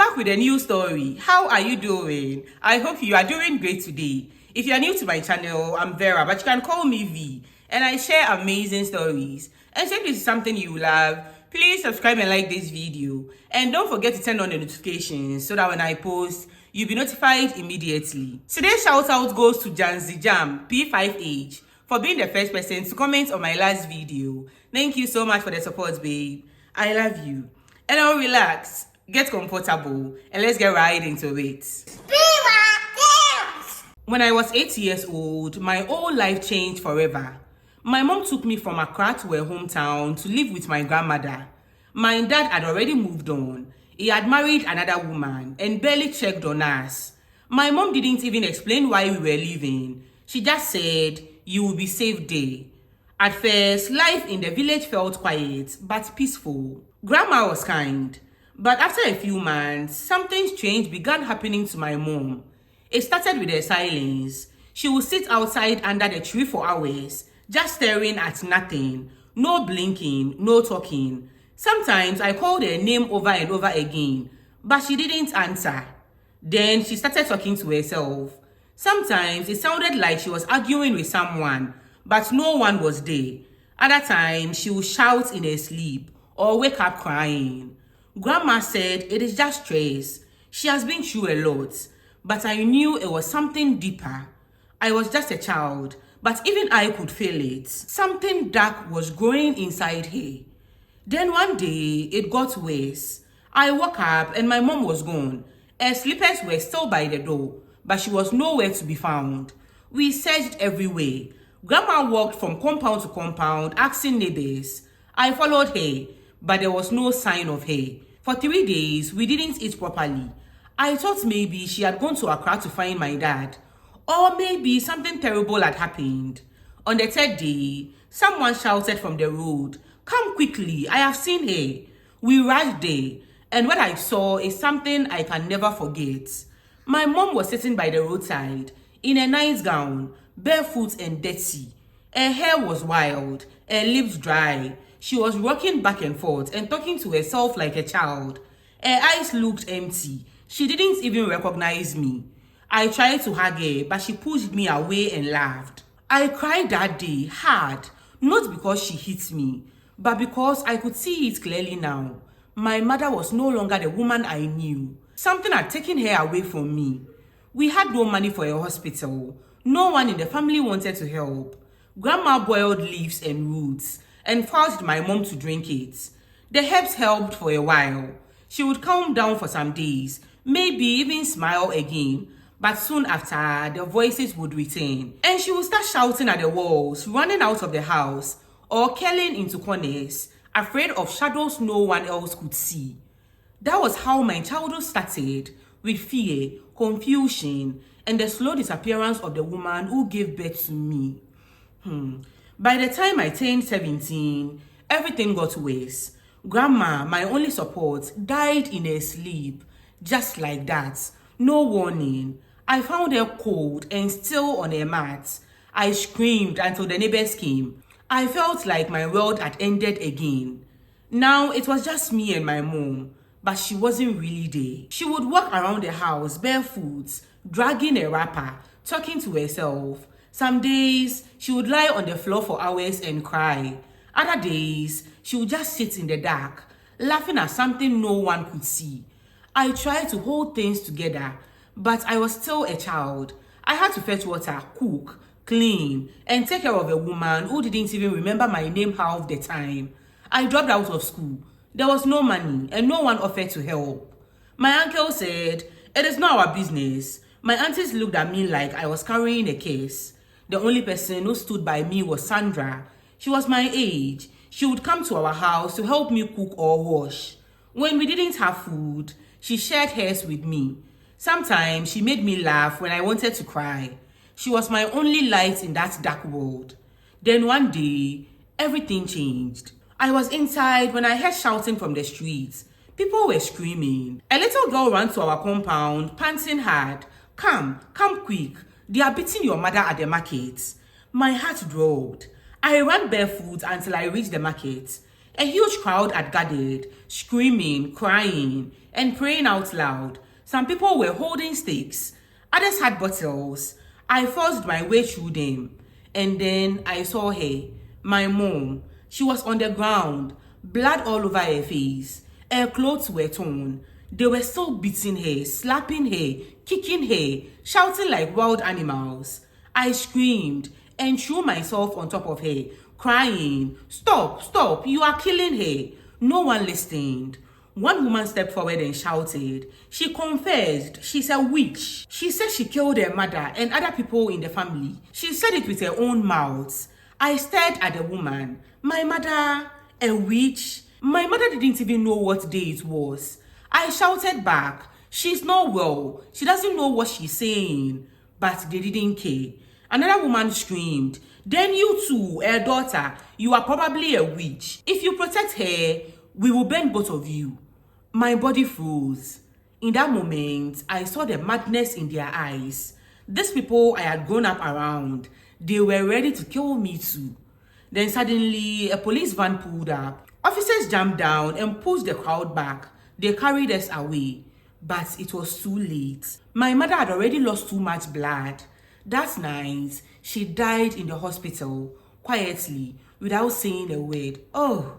back with a new story. How are you doing? I hope you are doing great today. If you are new to my channel, I'm Vera, but you can call me V, and I share amazing stories. And if this is something you love, please subscribe and like this video. And don't forget to turn on the notifications so that when I post, you'll be notified immediately. Today's shout out goes to Janzi Jam P5H for being the first person to comment on my last video. Thank you so much for the support, babe. I love you. And now relax, get comfortable, and let's get right into it. When I was 8 years old, my whole life changed forever. My mom took me from Accra to her hometown to live with my grandmother. My dad had already moved on. He had married another woman and barely checked on us. My mom didn't even explain why we were leaving. She just said, "You will be safe there." At first, life in the village felt quiet but peaceful. Grandma was kind, but after a few months, something strange began happening to my mom. It started with her silence. She would sit outside under the tree for hours, just staring at nothing, no blinking, no talking. Sometimes I called her name over and over again, but she didn't answer. Then she started talking to herself. Sometimes it sounded like she was arguing with someone, but no one was there. Other times, she would shout in her sleep or wake up crying. Grandma said it is just stress. She has been through a lot, but I knew it was something deeper. I was just a child, but even I could feel it. Something dark was growing inside her. Then one day, it got worse. I woke up and my mom was gone. Her slippers were still by the door, but she was nowhere to be found. We searched everywhere. Grandma walked from compound to compound, asking neighbors. I followed her, but there was no sign of her. For 3 days, we didn't eat properly. I thought maybe she had gone to Accra to find my dad, or maybe something terrible had happened. On the third day, someone shouted from the road, "Come quickly, I have seen her." We rushed there, and what I saw is something I can never forget. My mom was sitting by the roadside, in a nice gown, barefoot and dirty. Her hair was wild, her lips dry. She was rocking back and forth and talking to herself like a child. Her eyes looked empty. She didn't even recognize me. I tried to hug her, but she pushed me away and laughed. I cried that day hard, not because she hit me, but because I could see it clearly now. My mother was no longer the woman I knew. Something had taken her away from me. We had no money for a hospital. No one in the family wanted to help. Grandma boiled leaves and roots and forced my mom to drink it. The herbs helped for a while. She would calm down for some days, maybe even smile again, but soon after, the voices would return. And she would start shouting at the walls, running out of the house, or curling into corners, afraid of shadows no one else could see. That was how my childhood started, with fear, confusion, and the slow disappearance of the woman who gave birth to me. By the time I turned 17, everything got worse. Grandma, my only support, died in her sleep, just like that. No warning. I found her cold and still on her mat. I screamed until the neighbors came. I felt like my world had ended again. Now it was just me and my mom, but she wasn't really there. She would walk around the house barefoot, dragging a wrapper, talking to herself. Some days, she would lie on the floor for hours and cry. Other days, she would just sit in the dark, laughing at something no one could see. I tried to hold things together, but I was still a child. I had to fetch water, cook, clean, and take care of a woman who didn't even remember my name half the time. I dropped out of school. There was no money, and no one offered to help. My uncle said, "It is not our business." My aunties looked at me like I was carrying a case. The only person who stood by me was Sandra. She was my age. She would come to our house to help me cook or wash. When we didn't have food, she shared hers with me. Sometimes she made me laugh when I wanted to cry. She was my only light in that dark world. Then one day, everything changed. I was inside when I heard shouting from the streets. People were screaming. A little girl ran to our compound, panting hard. Come quick. They are beating your mother at the market." My heart dropped. I ran barefoot until I reached the market. A huge crowd had gathered, screaming, crying, and praying out loud. Some people were holding sticks, others had bottles. I forced my way through them, and then I saw her, my mom. She was on the ground, blood all over her face. Her clothes were torn. They were still beating her, slapping her, kicking her, shouting like wild animals. I screamed and threw myself on top of her, crying, "Stop, stop, you are killing her." No one listened. One woman stepped forward and shouted. She confessed. She's a witch. She said she killed her mother and other people in the family. She said it with her own mouth. I stared at the woman. My mother, a witch? My mother didn't even know what day it was. I shouted back. She's not well. She doesn't know what she's saying. But they didn't care. Another woman screamed. Then you too, her daughter, you are probably a witch. If you protect her, we will burn both of you. My body froze. In that moment, I saw the madness in their eyes. These people I had grown up around, they were ready to kill me too. Then suddenly, a police van pulled up. Officers jumped down and pushed the crowd back. They carried us away. But it was too late. My mother had already lost too much blood. That night, she died in the hospital, quietly, without saying a word. Oh,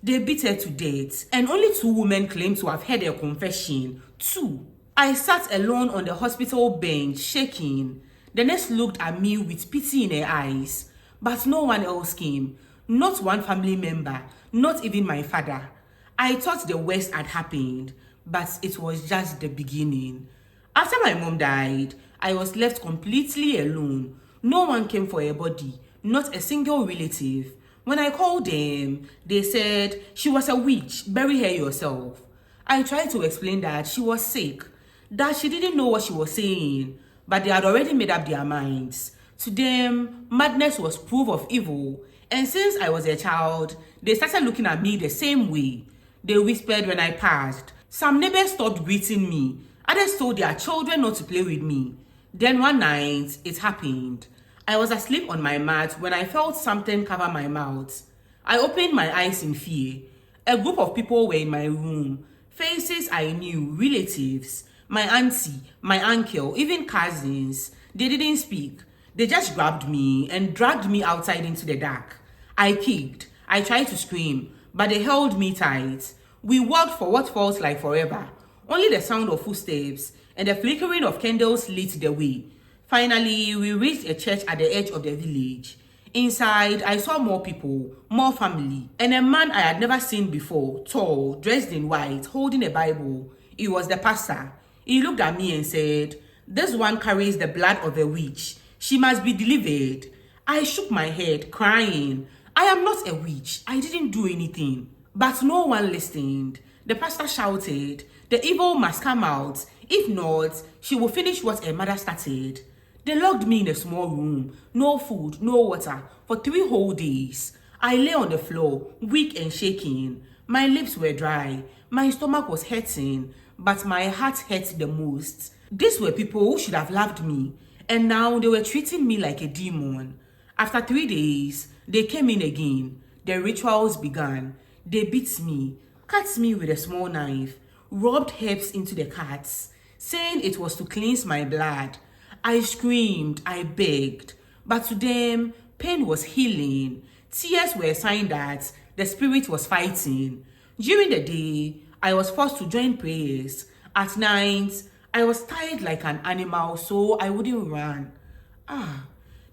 they beat her to death, and only 2 women claimed to have heard her confession. 2. I sat alone on the hospital bench, shaking. The nurse looked at me with pity in her eyes, but no one else came. Not one family member, not even my father. I thought the worst had happened, but it was just the beginning. After my mom died, I was left completely alone. No one came for her body, not a single relative. When I called them, they said she was a witch, bury her yourself. I tried to explain that she was sick, that she didn't know what she was saying, but they had already made up their minds. To them, madness was proof of evil, and since I was a child, they started looking at me the same way. They whispered when I passed. Some neighbors stopped greeting me. Others told their children not to play with me. Then one night, it happened. I was asleep on my mat when I felt something cover my mouth. I opened my eyes in fear. A group of people were in my room. Faces I knew, relatives, my auntie, my uncle, even cousins. They didn't speak. They just grabbed me and dragged me outside into the dark. I kicked. I tried to scream, but they held me tight. We walked for what felt like forever. Only the sound of footsteps and the flickering of candles lit the way. Finally, we reached a church at the edge of the village. Inside, I saw more people, more family, and a man I had never seen before, tall, dressed in white, holding a Bible. It was the pastor. He looked at me and said, "This one carries the blood of a witch. She must be delivered." I shook my head, crying. I am not a witch. I didn't do anything. But no one listened. The pastor shouted, "The evil must come out. If not, she will finish what her mother started." They locked me in a small room. No food, no water, for 3 whole days. I lay on the floor, weak and shaking. My lips were dry. My stomach was hurting, but my heart hurt the most. These were people who should have loved me, and now they were treating me like a demon. After 3 days, they came in again. The rituals began. They beat me, cut me with a small knife, rubbed herbs into the cuts, saying it was to cleanse my blood. I screamed, I begged, but to them, pain was healing. Tears were a sign that the spirit was fighting. During the day, I was forced to join prayers. At night, I was tied like an animal so I wouldn't run.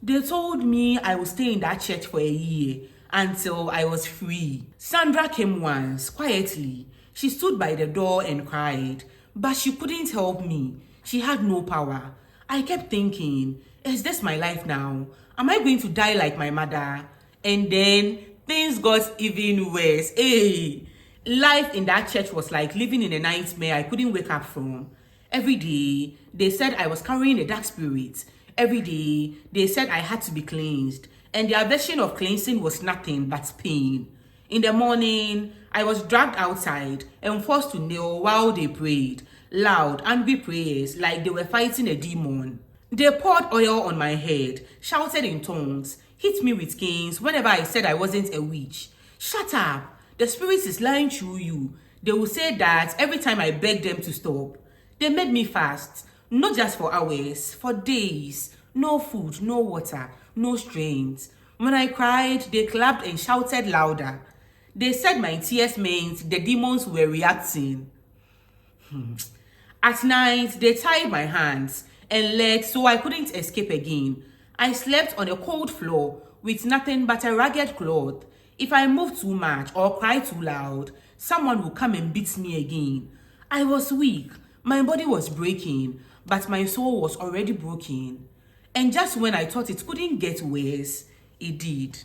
They told me I would stay in that church for a year until I was free. Sandra came once, quietly. She stood by the door and cried, but she couldn't help me. She had no power. I kept thinking, is this my life now? Am I going to die like my mother? And then things got even worse. Hey, life in that church was like living in a nightmare I couldn't wake up from. Every day, they said I was carrying a dark spirit. Every day, they said I had to be cleansed. And their version of cleansing was nothing but pain. In the morning, I was dragged outside and forced to kneel while they prayed. Loud, angry prayers like they were fighting a demon. They poured oil on my head, shouted in tongues, hit me with canes whenever I said I wasn't a witch. Shut up! The spirit is lying through you. They will say that every time I begged them to stop, they made me fast, not just for hours, for days. No food, no water, no strength. When I cried, they clapped and shouted louder. They said my tears meant the demons were reacting. At night, they tied my hands and legs so I couldn't escape again. I slept on a cold floor with nothing but a ragged cloth. If I moved too much or cried too loud, someone would come and beat me again. I was weak, my body was breaking, but my soul was already broken. And just when I thought it couldn't get worse, it did.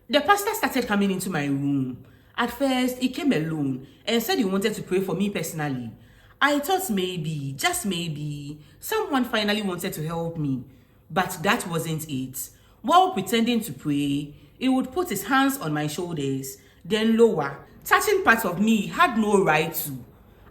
The pastor started coming into my room. At first, he came alone and said he wanted to pray for me personally. I thought maybe, just maybe, someone finally wanted to help me. But that wasn't it. While pretending to pray, he would put his hands on my shoulders, then lower, touching parts of me he had no right to.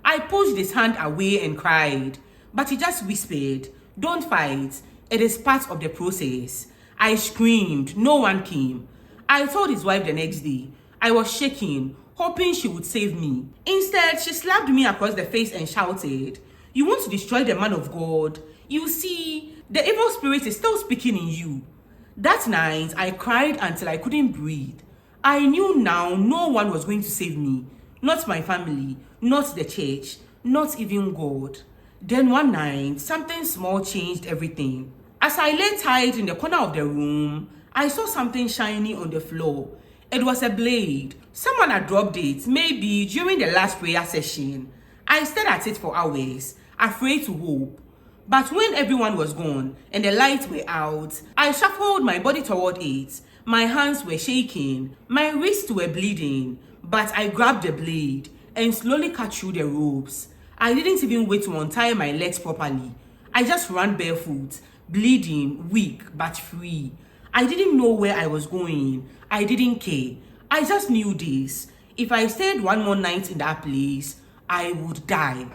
I pushed his hand away and cried, but he just whispered, "Don't fight, it is part of the process." I screamed, no one came. I told his wife the next day. I was shaking, hoping she would save me. Instead, she slapped me across the face and shouted, "You want to destroy the man of God? You see, the evil spirit is still speaking in you." That night, I cried until I couldn't breathe. I knew now no one was going to save me. Not my family, not the church, not even God. Then one night, something small changed everything. As I lay tied in the corner of the room, I saw something shiny on the floor. It was a blade. Someone had dropped it, maybe during the last prayer session. I stared at it for hours, afraid to hope. But when everyone was gone and the lights were out, I shuffled my body toward it. My hands were shaking, my wrists were bleeding, but I grabbed the blade and slowly cut through the ropes. I didn't even wait to untie my legs properly. I just ran barefoot, bleeding, weak, but free. I didn't know where I was going. I didn't care. I just knew this. If I stayed one more night in that place, I would die.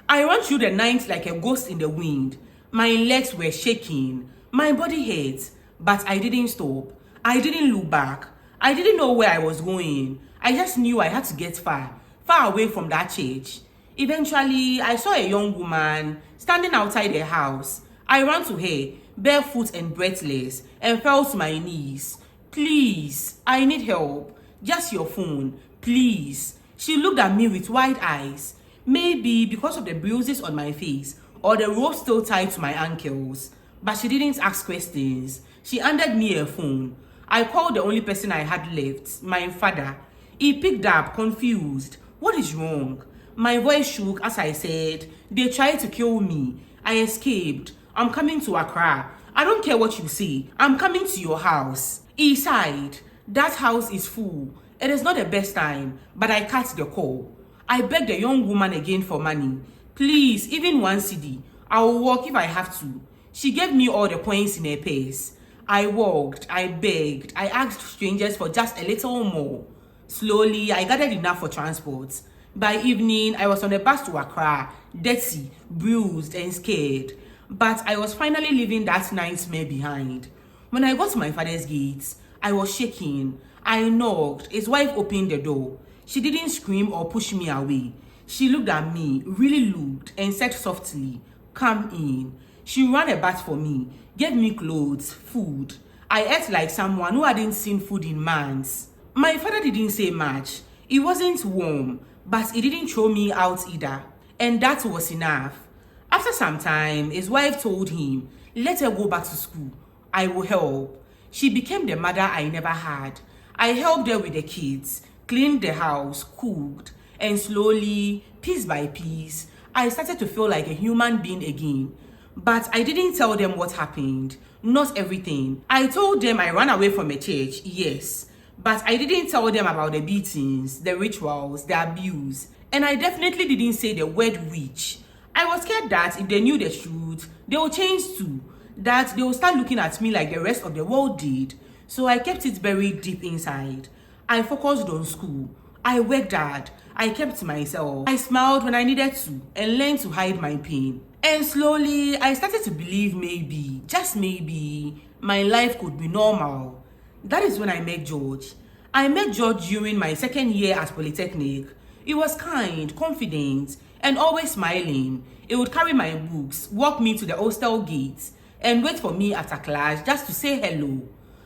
I ran through the night like a ghost in the wind. My legs were shaking. My body hurt, but I didn't stop. I didn't look back. I didn't know where I was going. I just knew I had to get far away from that church. Eventually, I saw a young woman standing outside her house. I ran to her, barefoot and breathless, and fell to my knees. "Please, I need help. Just your phone, please." She looked at me with wide eyes, maybe because of the bruises on my face or the rope still tied to my ankles. But she didn't ask questions. She handed me a phone. I called the only person I had left, my father. He picked up, confused. "What is wrong?" My voice shook as I said, "They tried to kill me. I escaped. I'm coming to Accra. I don't care what you say. I'm coming to your house." He sighed. "That house is full. It is not the best time, but I cut the call." I begged the young woman again for money. "Please, even 1 cedi. I will walk if I have to." She gave me all the coins in her purse. I walked, I begged, I asked strangers for just a little more. Slowly, I gathered enough for transport. By evening, I was on a bus to Accra, dirty, bruised, and scared. But I was finally leaving that nightmare behind. When I got to my father's gate, I was shaking. I knocked. His wife opened the door. She didn't scream or push me away. She looked at me, really looked, and said softly, "Come in." She ran a bath for me, gave me clothes, food. I ate like someone who hadn't seen food in months. My father didn't say much. It wasn't warm, but he didn't throw me out either. And that was enough. After some time, his wife told him, "Let her go back to school. I will help." She became the mother I never had. I helped her with the kids, cleaned the house, cooked, and slowly, piece by piece, I started to feel like a human being again. But I didn't tell them what happened. Not everything. I told them I ran away from a church, yes. But I didn't tell them about the beatings, the rituals, the abuse. And I definitely didn't say the word witch. I was scared that if they knew the truth, they would change too. That they would start looking at me like the rest of the world did. So I kept it buried deep inside. I focused on school. I worked hard. I kept to myself. I smiled when I needed to and learned to hide my pain. And slowly, I started to believe maybe, just maybe, my life could be normal. That is when I met George. I met George during my second year at Polytechnic. He was kind, confident, and always smiling. He would carry my books, walk me to the hostel gate, and wait for me after class just to say hello.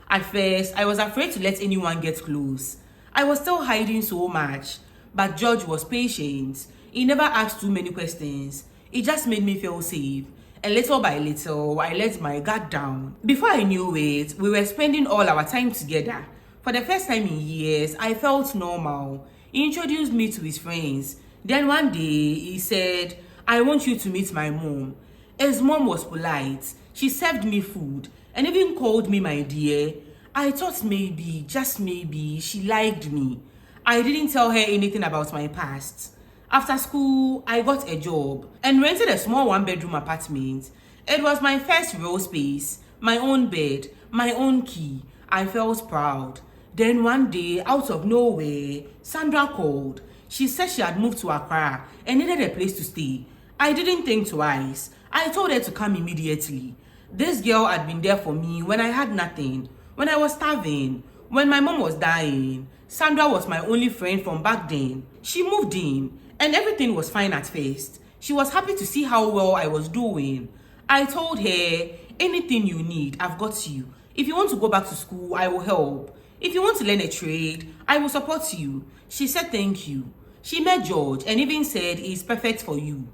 At first, I was afraid to let anyone get close. I was still hiding so much, but George was patient. He never asked too many questions. It just made me feel safe. And little by little, I let my guard down. Before I knew it, we were spending all our time together. For the first time in years, I felt normal. He introduced me to his friends. Then one day, he said, "I want you to meet my mom." His mom was polite. She served me food and even called me my dear. I thought maybe, just maybe, she liked me. I didn't tell her anything about my past. After school, I got a job and rented a small one-bedroom apartment. It was my first real space, my own bed, my own key. I felt proud. Then one day, out of nowhere, Sandra called. She said she had moved to Accra and needed a place to stay. I didn't think twice. I told her to come immediately. This girl had been there for me when I had nothing, when I was starving, when my mom was dying. Sandra was my only friend from back then. She moved in, and everything was fine at first. She was happy to see how well I was doing. I told her, "Anything you need, I've got you. If you want to go back to school, I will help. If you want to learn a trade, I will support you." She said thank you. She met George and even said he's perfect for you.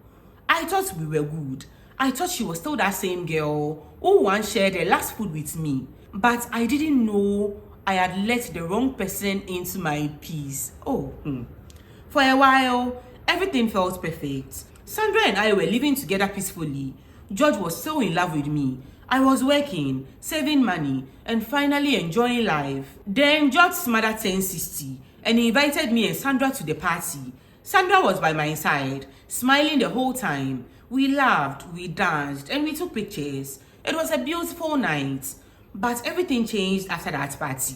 I thought we were good. I thought she was still that same girl who once shared her last food with me. But I didn't know I had let the wrong person into my peace. For a while, everything felt perfect. Sandra and I were living together peacefully. George was so in love with me. I was working, saving money, and finally enjoying life. Then George's mother turned 60, and he invited me and Sandra to the party. Sandra was by my side, smiling the whole time. We laughed, we danced, and we took pictures. It was a beautiful night. But everything changed after that party.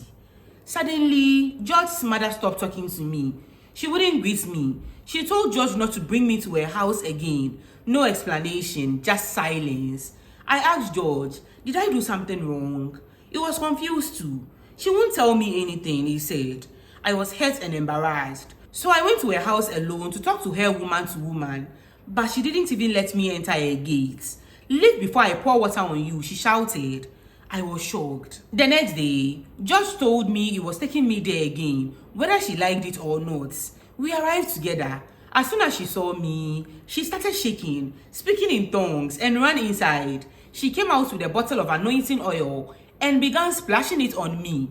Suddenly, George's mother stopped talking to me. She wouldn't greet me. She told George not to bring me to her house again. No explanation, just silence. I asked George, "Did I do something wrong?" He was confused too. "She won't tell me anything," he said. I was hurt and embarrassed. So I went to her house alone to talk to her woman to woman. But she didn't even let me enter her gate. "Leave before I pour water on you," she shouted. I was shocked. The next day, George told me he was taking me there again, whether she liked it or not. We arrived together. As soon as she saw me, she started shaking, speaking in tongues, and ran inside. She came out with a bottle of anointing oil and began splashing it on me.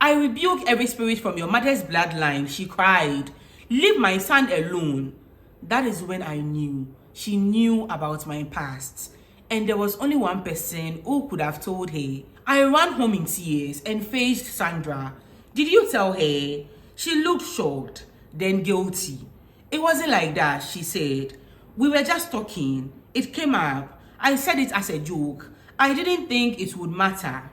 "I rebuke every spirit from your mother's bloodline," she cried. "Leave my son alone." That is when I knew she knew about my past. And there was only one person who could have told her. I ran home in tears and faced Sandra. "Did you tell her?" She looked shocked, then guilty. "It wasn't like that," she said. "We were just talking. It came up. I said it as a joke. I didn't think it would matter."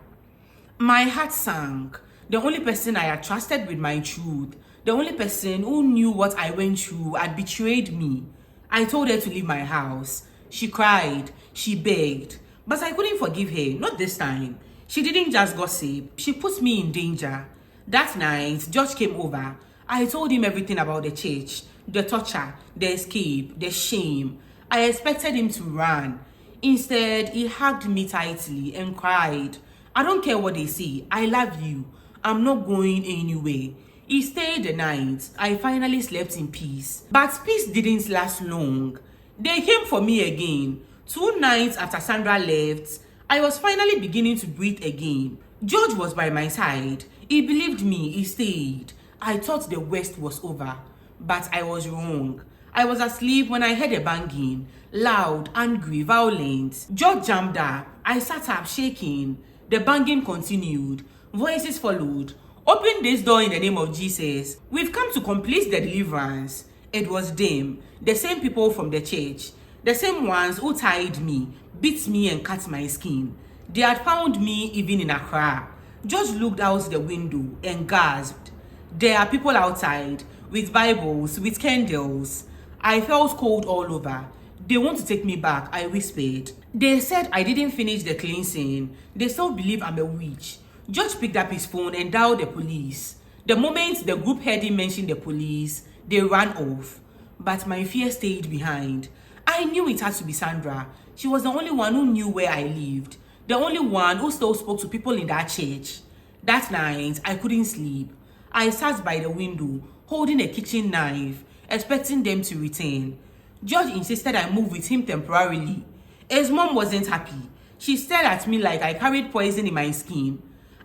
My heart sank. The only person I had trusted with my truth, the only person who knew what I went through, had betrayed me. I told her to leave my house. She cried. She begged. But I couldn't forgive her, not this time. She didn't just gossip. She put me in danger. That night, George came over. I told him everything about the church, the torture, the escape, the shame. I expected him to run. Instead, he hugged me tightly and cried. "I don't care what they say. I love you. I'm not going anywhere." He stayed the night. I finally slept in peace. But peace didn't last long. They came for me again. 2 nights after Sandra left, I was finally beginning to breathe again. George was by my side. He believed me. He stayed. I thought the worst was over. But I was wrong. I was asleep when I heard a banging. Loud, angry, violent. George jumped up. I sat up shaking. The banging continued. Voices followed. "Open this door in the name of Jesus. We've come to complete the deliverance." It was them, the same people from the church, the same ones who tied me, beat me and cut my skin. They had found me even in Accra. George looked out the window and gasped. There are people outside, with Bibles, with candles. I felt cold all over. "They want to take me back," I whispered. They said I didn't finish the cleansing. They still believe I'm a witch. George picked up his phone and dialed the police. The moment the group heard him mention the police, They ran off, but my fear stayed behind. I knew it had to be Sandra. She was the only one who knew where I lived, the only one who still spoke to people in that church. That night, I couldn't sleep. I sat by the window, holding a kitchen knife, expecting them to return. George insisted I move with him temporarily. His mom wasn't happy. She stared at me like I carried poison in my skin.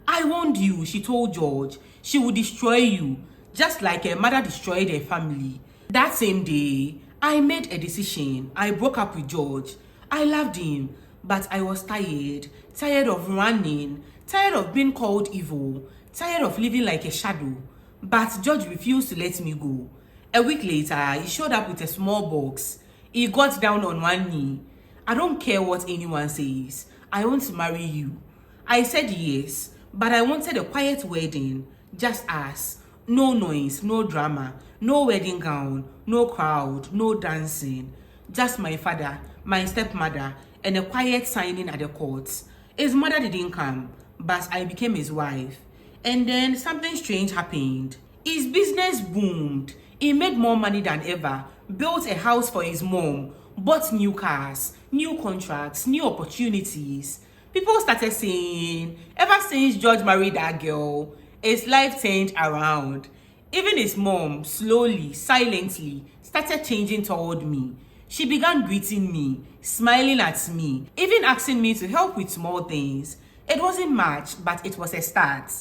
I warned you, she told George. She would destroy you, just like her mother destroyed her family. That same day, I made a decision. I broke up with George. I loved him, but I was tired of running, tired of being called evil, tired of living like a shadow. But George refused to let me go. A week later, he showed up with a small box. He got down on one knee. I don't care what anyone says. I want to marry you. I said yes, but I wanted a quiet wedding, just us. No noise, no drama, no wedding gown, no crowd, no dancing. Just my father, my stepmother, and a quiet signing at the court. His mother didn't come, but I became his wife. And then something strange happened. His business boomed. He made more money than ever, built a house for his mom, bought new cars, new contracts, new opportunities. People started saying, ever since George married that girl, his life turned around. Even his mom, slowly, silently, started changing toward me. She began greeting me, smiling at me, even asking me to help with small things. It wasn't much, but it was a start.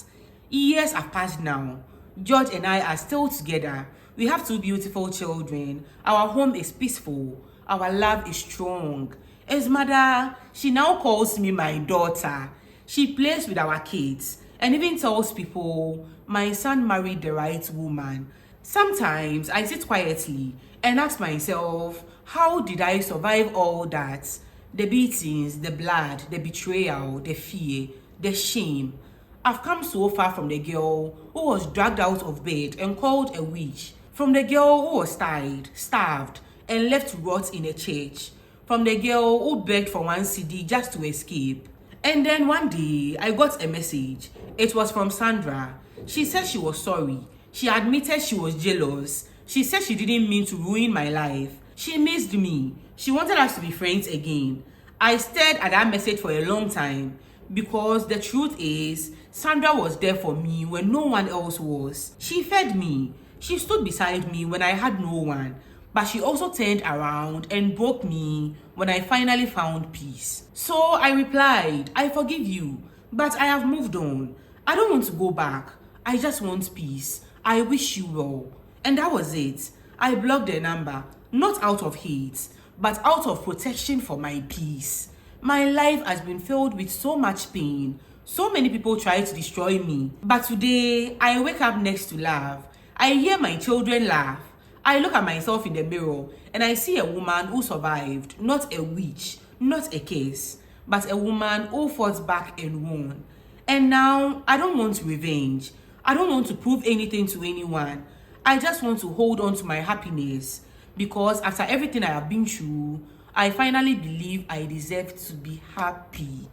Years have passed now. George and I are still together. We have 2 beautiful children. Our home is peaceful. Our love is strong. His mother, she now calls me my daughter. She plays with our kids and even tells people, my son married the right woman. Sometimes I sit quietly and ask myself, how did I survive all that? The beatings, the blood, the betrayal, the fear, the shame. I've come so far from the girl who was dragged out of bed and called a witch, from the girl who was tied, starved, and left to rot in a church, from the girl who begged for 1 CD just to escape. And then one day, I got a message. It was from Sandra. She said she was sorry. She admitted she was jealous. She said she didn't mean to ruin my life. She missed me. She wanted us to be friends again. I stared at that message for a long time because the truth is, Sandra was there for me when no one else was. She fed me. She stood beside me when I had no one. But she also turned around and broke me when I finally found peace. So I replied, I forgive you, but I have moved on. I don't want to go back. I just want peace. I wish you well. And that was it. I blocked their number, not out of hate, but out of protection for my peace. My life has been filled with so much pain. So many people try to destroy me. But today, I wake up next to laugh. I hear my children laugh. I look at myself in the mirror and I see a woman who survived, not a witch, not a case, but a woman who fought back and won. And now, I don't want revenge. I don't want to prove anything to anyone. I just want to hold on to my happiness because after everything I have been through, I finally believe I deserve to be happy.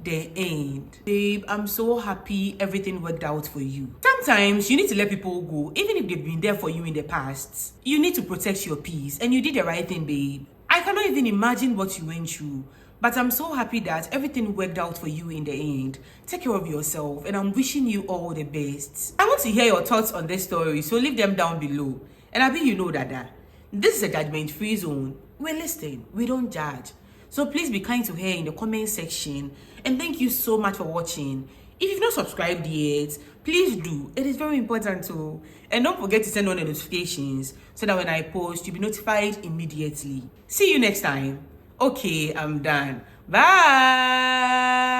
The end. Babe, I'm so happy everything worked out for you. Sometimes you need to let people go, even if they've been there for you in the past. You need to protect your peace, and you did the right thing, babe. I cannot even imagine what you went through, but I'm so happy that everything worked out for you in the end. Take care of yourself, and I'm wishing you all the best. I want to hear your thoughts on this story, so leave them down below. And I bet you know that this is a judgment-free zone. We listen, we don't judge. So please be kind to her in the comment section. And thank you so much for watching. If you've not subscribed yet, please do. It is very important too. And don't forget to turn on the notifications so that when I post, you'll be notified immediately. See you next time. Okay, I'm done. Bye.